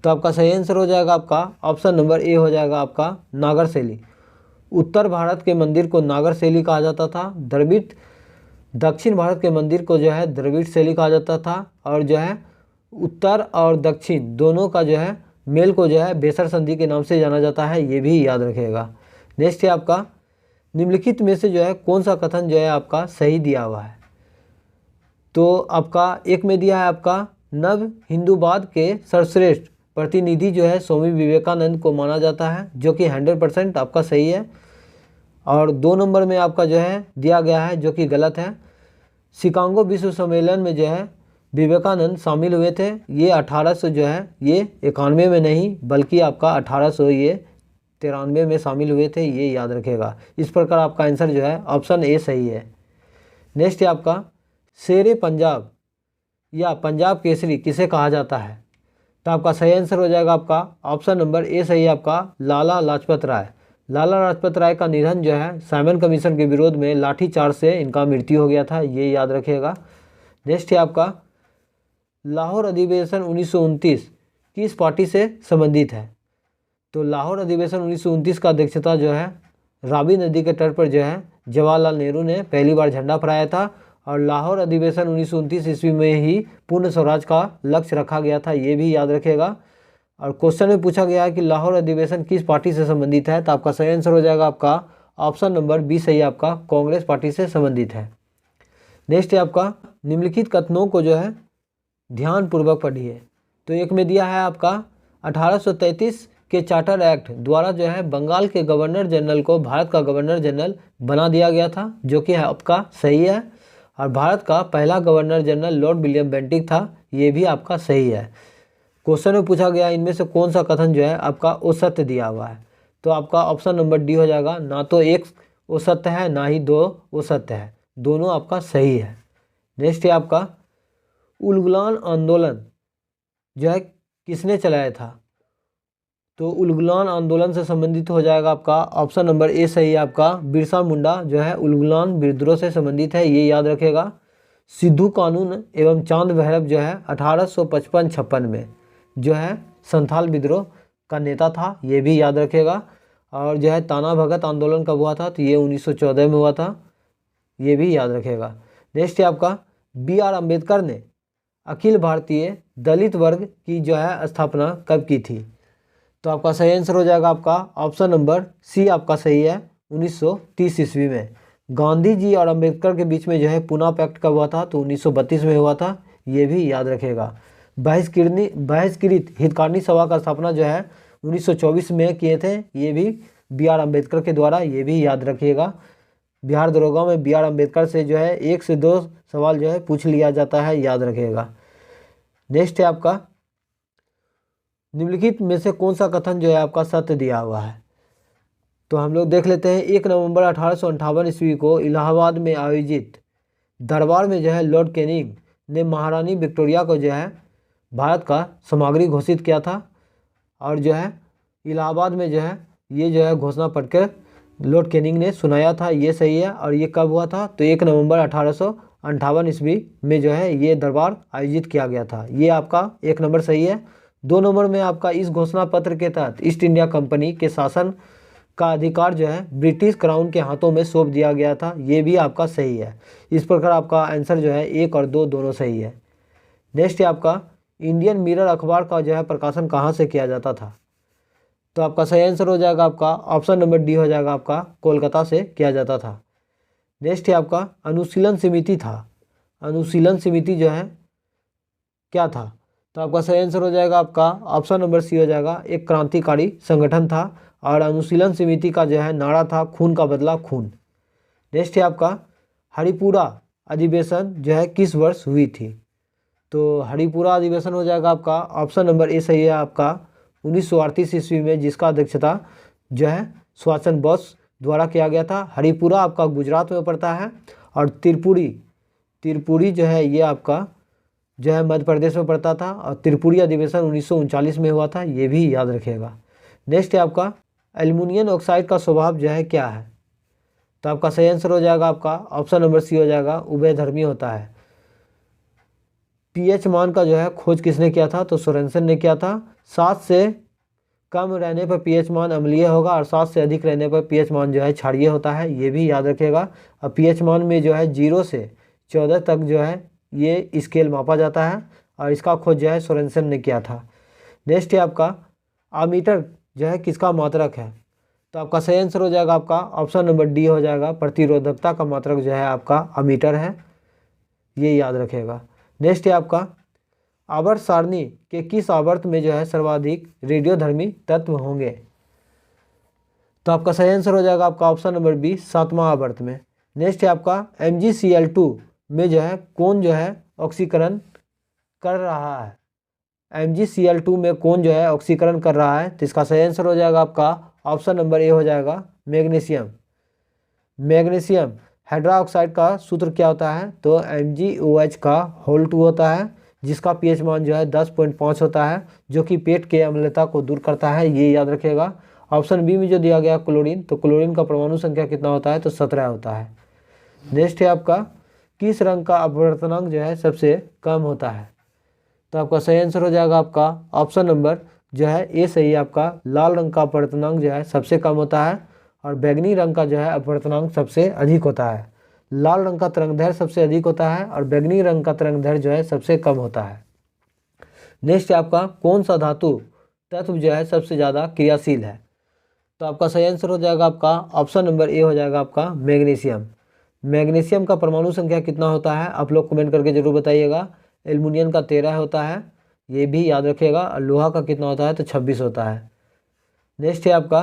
तो आपका सही आंसर हो जाएगा आपका ऑप्शन नंबर ए हो जाएगा आपका, नागर शैली। उत्तर भारत के मंदिर को नागर शैली कहा जाता था, द्रविड़ दक्षिण भारत के मंदिर को जो है द्रविड़ शैली कहा जाता था। और जो है उत्तर और दक्षिण दोनों का जो है मेल को जो है बेसर संधि के नाम से जाना जाता है, ये भी याद रखिएगा। नेक्स्ट है आपका, निम्नलिखित में से जो है कौन सा कथन जो है आपका सही दिया हुआ है? तो आपका एक में दिया है आपका, नव हिंदूवाद के सर्वश्रेष्ठ प्रतिनिधि जो है स्वामी विवेकानंद को माना जाता है, जो कि 100% आपका सही है। और 2 नंबर में आपका जो है दिया गया है, जो कि गलत है। शिकागो विश्व सम्मेलन में जो है विवेकानंद शामिल हुए थे, ये 1800 जो है ये 91 में नहीं बल्कि आपका 1893 में शामिल हुए थे, ये याद रखेगा। इस प्रकार आपका आंसर जो है ऑप्शन ए सही है। नेक्स्ट है आपका, शेरे पंजाब या पंजाब केसरी किसे कहा जाता है? तो आपका सही आंसर हो जाएगा आपका ऑप्शन नंबर ए सही है आपका, लाला लाजपत राय। लाला लाजपत राय का निधन जो है साइमन कमीशन के विरोध में लाठीचार्ज से इनका मृत्यु हो गया था, ये याद रखिएगा। नेक्स्ट है आपका, लाहौर अधिवेशन 1929 किस पार्टी से संबंधित है? तो लाहौर अधिवेशन 1929 का अध्यक्षता जो है रावी नदी के तट पर जो है जवाहरलाल नेहरू ने पहली बार झंडा फहराया था। और लाहौर अधिवेशन 1929 ईस्वी में ही पूर्ण स्वराज का लक्ष्य रखा गया था, ये भी याद रखेगा। और क्वेश्चन में पूछा गया है कि लाहौर अधिवेशन किस पार्टी से संबंधित है, तो आपका सही आंसर हो जाएगा आपका ऑप्शन नंबर बी सही है, आपका कांग्रेस पार्टी से संबंधित है। नेक्स्ट है आपका निम्नलिखित कथनों को जो है ध्यानपूर्वक पढ़िए। तो एक में दिया है आपका 1833 के चार्टर एक्ट द्वारा जो है बंगाल के गवर्नर जनरल को भारत का गवर्नर जनरल बना दिया गया था, जो कि आपका सही है। और भारत का पहला governor general Lord William Bentinck था, ये भी आपका सही है। क्वेश्चन में पूछा गया इनमें से कौन सा कथन जो है आपका असत्य दिया हुआ है, तो आपका ऑप्शन नंबर डी हो जाएगा। ना तो एक असत्य है ना ही दो असत्य है, दोनों आपका सही है। नेक्स्ट है आपका उलगुलान आंदोलन जो है किसने चलाया था, तो उलगुलान आंदोलन से संबंधित हो जाएगा आपका ऑप्शन नंबर ए सही है, आपका बिरसा मुंडा जो है उलगुलान विद्रोह से संबंधित है, ये याद रखेगा। सिद्धू कानून एवं चांद भैरव जो है 1855-56 में जो है संथाल विद्रोह का नेता था, ये भी याद रखेगा। और जो है ताना भगत आंदोलन कब हुआ था, तो ये 1914 में हुआ था, ये भी याद रखेगा। नेक्स्ट है आपका BR अम्बेडकर ने अखिल भारतीय दलित वर्ग की जो है स्थापना कब की थी, तो आपका सही आंसर हो जाएगा आपका ऑप्शन नंबर सी, आपका सही है 1930 ईस्वी में। गांधी जी और अम्बेडकर के बीच में जो है पूना पैक्ट कब हुआ था, तो 1932 में हुआ था, ये भी याद रखेगा। बहिष्कृत हितकारिणी सभा का स्थापना जो है 1924 में किए थे, ये भी BR अम्बेडकर के द्वारा, ये भी याद रखिएगा। बिहार दरोगा में BR अम्बेडकर से जो है 1 से 2 सवाल जो है पूछ लिया जाता है, याद रखिएगा। नेक्स्ट है आपका निम्नलिखित में से कौन सा कथन जो है आपका सत्य दिया हुआ है, तो हम लोग देख लेते हैं। 1 नवंबर 1858 ईस्वी को इलाहाबाद में आयोजित दरबार में जो है लॉर्ड कैनिंग ने महारानी विक्टोरिया को जो है भारत का सामग्री घोषित किया था। और जो है इलाहाबाद में जो है ये जो है घोषणा पढ़कर लॉर्ड कैनिंग ने सुनाया था, ये सही है। और ये कब हुआ था, तो 1 नवंबर 1858 ईस्वी में जो है ये दरबार आयोजित किया गया था, ये आपका 1 नंबर सही है। 2 नंबर में आपका इस घोषणा पत्र के तहत ईस्ट इंडिया कंपनी के शासन का अधिकार जो है ब्रिटिश क्राउन के हाथों में सौंप दिया गया था, ये भी आपका सही है। इस प्रकार आपका आंसर जो है 1 और 2 दोनों सही है। नेक्स्ट है आपका इंडियन मिरर अखबार का जो है प्रकाशन कहाँ से किया जाता था, तो आपका सही आंसर हो जाएगा आपका ऑप्शन नंबर डी हो जाएगा, आपका कोलकाता से किया जाता था। नेक्स्ट है आपका अनुशीलन समिति था, अनुशीलन समिति जो है क्या था, तो आपका सही आंसर हो जाएगा आपका ऑप्शन नंबर सी हो जाएगा, एक क्रांतिकारी संगठन था। और अनुशीलन समिति का जो है नारा था खून का बदला खून। नेक्स्ट है आपका हरिपुरा अधिवेशन जो है किस वर्ष हुई थी, तो हरिपुरा अधिवेशन हो जाएगा आपका ऑप्शन नंबर ए सही है, आपका 1938 ईस्वी में, जिसका अध्यक्षता जो है सुभाष चंद्र बोस द्वारा किया गया था। हरिपुरा आपका गुजरात में पड़ता है। और त्रिपुरी जो है ये आपका जो है मध्य प्रदेश में पड़ता था। और त्रिपुरी अधिवेशन 1939 में हुआ था, ये भी याद रखिएगा। नेक्स्ट है आपका एल्युमिनियम ऑक्साइड का स्वभाव जो है क्या है, तो आपका सही आंसर हो जाएगा आपका ऑप्शन नंबर सी हो जाएगा, उभयधर्मी होता है। पीएच मान का जो है खोज किसने किया था, तो सोरेनसन ने किया था। 7 से कम रहने पर पीएच मान अम्लीय होगा और 7 से अधिक रहने पर पीएच मान जो है क्षारीय होता है, ये भी याद रखिएगा। और पीएच मान में जो है 0 से 14 तक जो है ये स्केल मापा जाता है और इसका खोज जो है सोरेनसन ने किया था। नेक्स्ट है आपका अमीटर जो है किसका मात्रक है, तो आपका सही आंसर हो जाएगा आपका ऑप्शन नंबर डी हो जाएगा, प्रतिरोधकता का मात्रक जो है आपका अमीटर है, ये याद रखेगा। नेक्स्ट है आपका आवर्त सारणी के किस आवर्त में जो है सर्वाधिक रेडियोधर्मी तत्व होंगे, तो आपका सही आंसर हो जाएगा आपका ऑप्शन नंबर बी, 7वां आवर्त में। नेक्स्ट है आपका MgCl2 में जो है कौन जो है ऑक्सीकरण कर रहा है, MgCl2 में कौन जो है ऑक्सीकरण कर रहा है, तो इसका सही आंसर हो जाएगा आपका ऑप्शन नंबर ए हो जाएगा, मैग्नीशियम। मैग्नीशियम हाइड्रोक्साइड का सूत्र क्या होता है, तो MgOH का होल 2 होता है, जिसका पीएच मान जो है 10.5 होता है, जो कि पेट के अम्लता को दूर करता है, ये याद रखिएगा। ऑप्शन बी में जो दिया गया क्लोरीन, तो क्लोरीन का परमाणु संख्या कितना होता है, तो 17 होता है। नेक्स्ट है आपका किस रंग का अपवर्तनांक जो है सबसे कम होता है, तो आपका सही आंसर हो जाएगा आपका ऑप्शन नंबर जो है ए सही है, आपका लाल रंग का अपवर्तनांक जो है सबसे कम होता है। और बैंगनी रंग का जो है अपवर्तनांक सबसे अधिक होता है। लाल रंग का तरंगदैर्घ्य सबसे अधिक होता है और बैंगनी रंग का तरंगदैर्घ्य जो है सबसे कम होता है। नेक्स्ट है आपका कौन सा धातु तत्व जो है सबसे ज़्यादा क्रियाशील है। तो आपका सही आंसर हो जाएगा आपका ऑप्शन नंबर ए हो जाएगा आपका मैग्नीशियम। मैग्नीशियम का परमाणु संख्या कितना होता है आप लोग कमेंट करके जरूर बताइएगा। एल्युमिनियम का 13 होता है, ये भी याद रखिएगा। और लोहा का कितना होता है तो 26 होता है। नेक्स्ट है आपका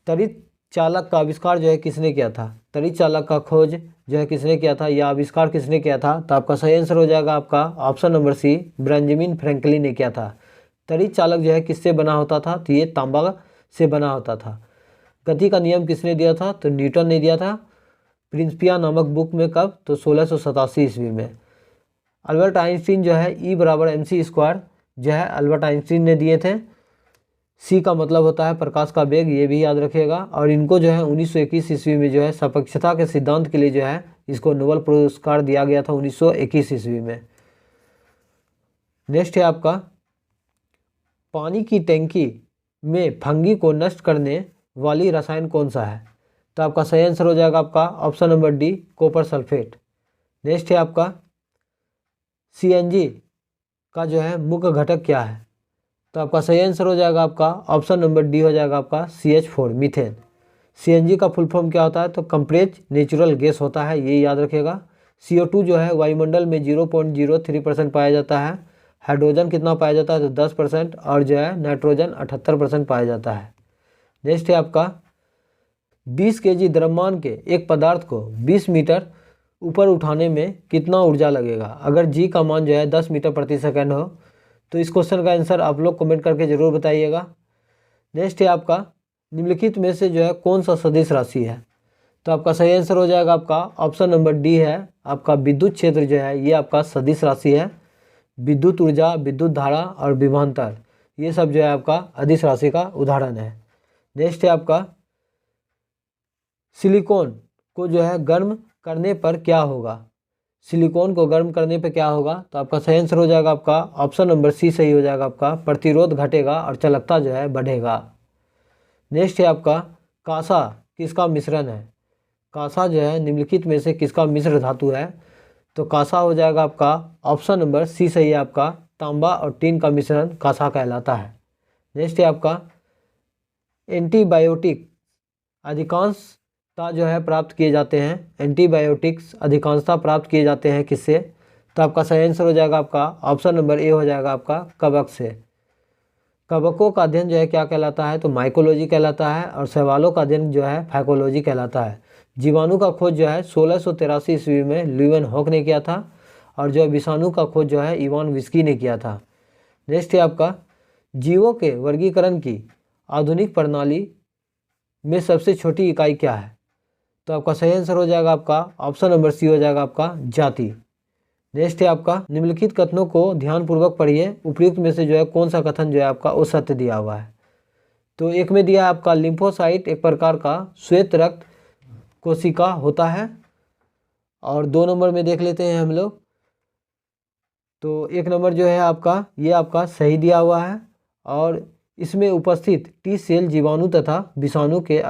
त्वरित चालक का आविष्कार जो है किसने किया था। त्वरित चालक का खोज जो है किसने किया था या आविष्कार किसने किया था। तो आपका सही आंसर हो जाएगा आपका option number C Benjamin Franklin ने किया था। त्वरित चालक जो है किससे बना होता था तो ये तांबा से बना होता था। गति का नियम किसने दिया था तो न्यूटन ने दिया था। प्रिंसिपिया नामक बुक में कब तो 1687 ईस्वी में। अल्बर्ट आइंस्टीन जो है E = mc² जो है अल्बर्ट आइंस्टीन ने दिए थे। सी का मतलब होता है प्रकाश का वेग, ये भी याद रखिएगा। और इनको जो है 1921 ईस्वी में जो है सापेक्षता के सिद्धांत के लिए जो है इसको नोबेल पुरस्कार दिया गया था 1921 ईस्वी में। नेक्स्ट है आपका पानी की टैंकी में फंगी को नष्ट करने वाली रसायन कौन सा है। तो आपका सही आंसर हो जाएगा आपका option number D copper sulphate. Next है आपका CNG का जो है मुख्य घटक क्या है। तो आपका सही आंसर हो जाएगा आपका ऑप्शन नंबर डी हो जाएगा आपका CH4 मीथेन। CNG का फुल फॉर्म क्या होता है तो कंप्रेस्ड नेचुरल गैस होता है, ये याद रखिएगा। CO2 जो है वायुमंडल में 0.03% पाया जाता है। हाइड्रोजन कितना पाया जाता है तो 10% और जो है नाइट्रोजन 78% पाया जाता है। नेक्स्ट है आपका 20 kg द्रव्यमान के एक पदार्थ को 20 मीटर ऊपर उठाने में कितना ऊर्जा लगेगा अगर जी का मान जो है 10 मीटर प्रति सेकंड हो। तो इस क्वेश्चन का आंसर आप लोग कमेंट करके जरूर बताइएगा। नेक्स्ट है आपका निम्नलिखित में से जो है कौन सा सदिश राशि है। तो आपका सही आंसर हो जाएगा आपका ऑप्शन नंबर डी है आपका विद्युत क्षेत्र जो है ये आपका सदिश राशि है। विद्युत ऊर्जा, विद्युत धारा और विभवांतर ये सब जो है आपका अदिश राशि का उदाहरण है। नेक्स्ट है आपका सिलिकॉन को जो है गर्म करने पर क्या होगा। सिलिकॉन को गर्म करने पे क्या होगा तो आपका सही आंसर हो जाएगा आपका ऑप्शन नंबर सी सही हो जाएगा आपका प्रतिरोध घटेगा और चालकता जो है बढ़ेगा। नेक्स्ट है आपका कांसा किसका मिश्रण है। कांसा जो है निम्नलिखित में से किसका मिश्र धातु है। तो कांसा हो जाएगा आपका ऑप्शन नंबर सी सही है आपका तांबा और टीन का मिश्रण कांसा कहलाता है। नेक्स्ट है आपका एंटीबायोटिक अधिकांशता जो है प्राप्त किए जाते हैं। एंटीबायोटिक्स अधिकांशता प्राप्त किए जाते हैं किससे। तो आपका सही आंसर हो जाएगा आपका ऑप्शन नंबर ए हो जाएगा आपका कवक से। कवकों का अध्ययन जो है क्या कहलाता है तो माइकोलॉजी कहलाता है और शैवालों का अध्ययन जो है फाइकोलॉजी कहलाता है। जीवाणु का खोज जो है 1683 ईस्वी में ल्यूवन हॉक ने किया था और जो है विषाणु का खोज जो है इवान विस्की ने किया था। नेक्स्ट है आपका जीवों के वर्गीकरण की आधुनिक प्रणाली में सबसे छोटी इकाई क्या है। तो आपका सही आंसर हो जाएगा आपका ऑप्शन नंबर सी हो जाएगा आपका जाति। नेक्स्ट है आपका निम्नलिखित कथनों को ध्यानपूर्वक पढ़िए, उपयुक्त में से जो है कौन सा कथन जो है आपका वो सत्य दिया हुआ है। तो एक में दिया है आपका लिम्फोसाइट एक प्रकार का श्वेत रक्त कोशिका होता है। और 2 नंबर में देख लेते हैं हम लोग। तो 1 नंबर जो है आपका ये आपका सही दिया हुआ है और इसमें उपस्थित टी सेल जीवाणु तथा विषाणु के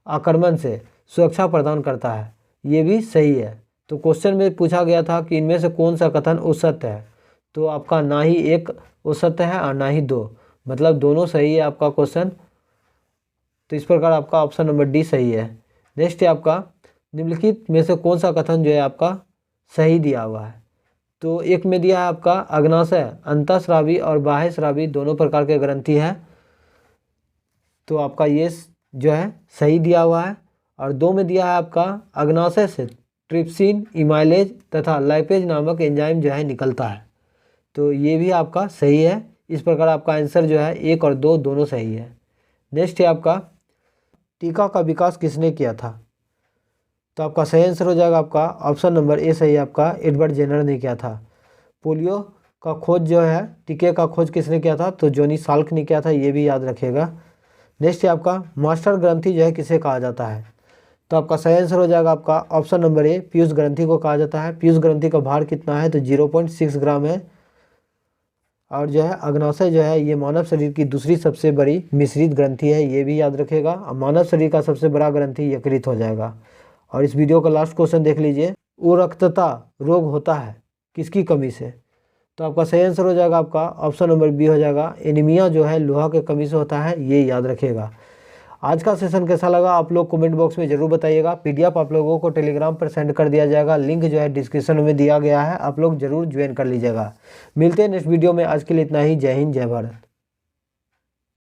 आक्रमण से सुरक्षा प्रदान करता है, ये भी सही है। तो क्वेश्चन में पूछा गया था कि इनमें से कौन सा कथन असत्य है। तो आपका ना ही एक असत्य है और ना ही 2, मतलब दोनों सही है आपका क्वेश्चन। तो इस प्रकार आपका ऑप्शन नंबर डी सही है। नेक्स्ट है आपका निम्नलिखित में से कौन सा कथन जो है आपका सही दिया हुआ है। तो एक में दिया है आपका अग्नाशय अंतःस्रावी और बाह्यस्रावी दोनों प्रकार के ग्रंथि है, तो आपका ये जो है सही दिया हुआ है। और 2 में दिया है आपका अग्नाशय से ट्रिप्सिन, इमाइलेज तथा लाइपेज नामक एंजाइम जो है निकलता है, तो ये भी आपका सही है। इस प्रकार आपका आंसर जो है 1 और 2 दोनों सही है। नेक्स्ट है आपका टीका का विकास किसने किया था। तो आपका सही आंसर हो जाएगा आपका ऑप्शन नंबर ए सही आपका एडवर्ड जेनर ने किया था। पोलियो का खोज जो है टीके का खोज किसने किया था तो जॉनी साल्क ने किया था, ये भी याद रखिएगा। नेक्स्ट है आपका मास्टर ग्रंथि जो है किसे कहा जाता है। तो आपका सही आंसर हो जाएगा आपका ऑप्शन नंबर ए पीयूष ग्रंथि को कहा जाता है। पीयूष ग्रंथि का भार कितना है तो 0.6 ग्राम है। और जो है अग्नाशय जो है ये मानव शरीर की दूसरी सबसे बड़ी मिश्रित ग्रंथि है, ये भी याद रखेगा। मानव शरीर का सबसे बड़ा ग्रंथि यकृत हो जाएगा। और इस वीडियो का लास्ट क्वेश्चन देख लीजिए, उरक्तता रोग होता है किसकी कमी से? तो आपका सही आंसर हो जाएगा आपका ऑप्शन नंबर बी हो जाएगा, एनीमिया जो है लोहा के कमी से होता है, ये याद रखिएगा। आज का सेशन कैसा लगा आप लोग कमेंट बॉक्स में जरूर बताइएगा। पीडीएफ आप लोगों को टेलीग्राम पर सेंड कर दिया जाएगा, लिंक जो है डिस्क्रिप्शन में दिया गया है, आप लोग जरूर ज्वाइन कर लीजिएगा। मिलते हैं नेक्स्ट वीडियो में, आज के लिए इतना ही। जय हिंद, जय भारत।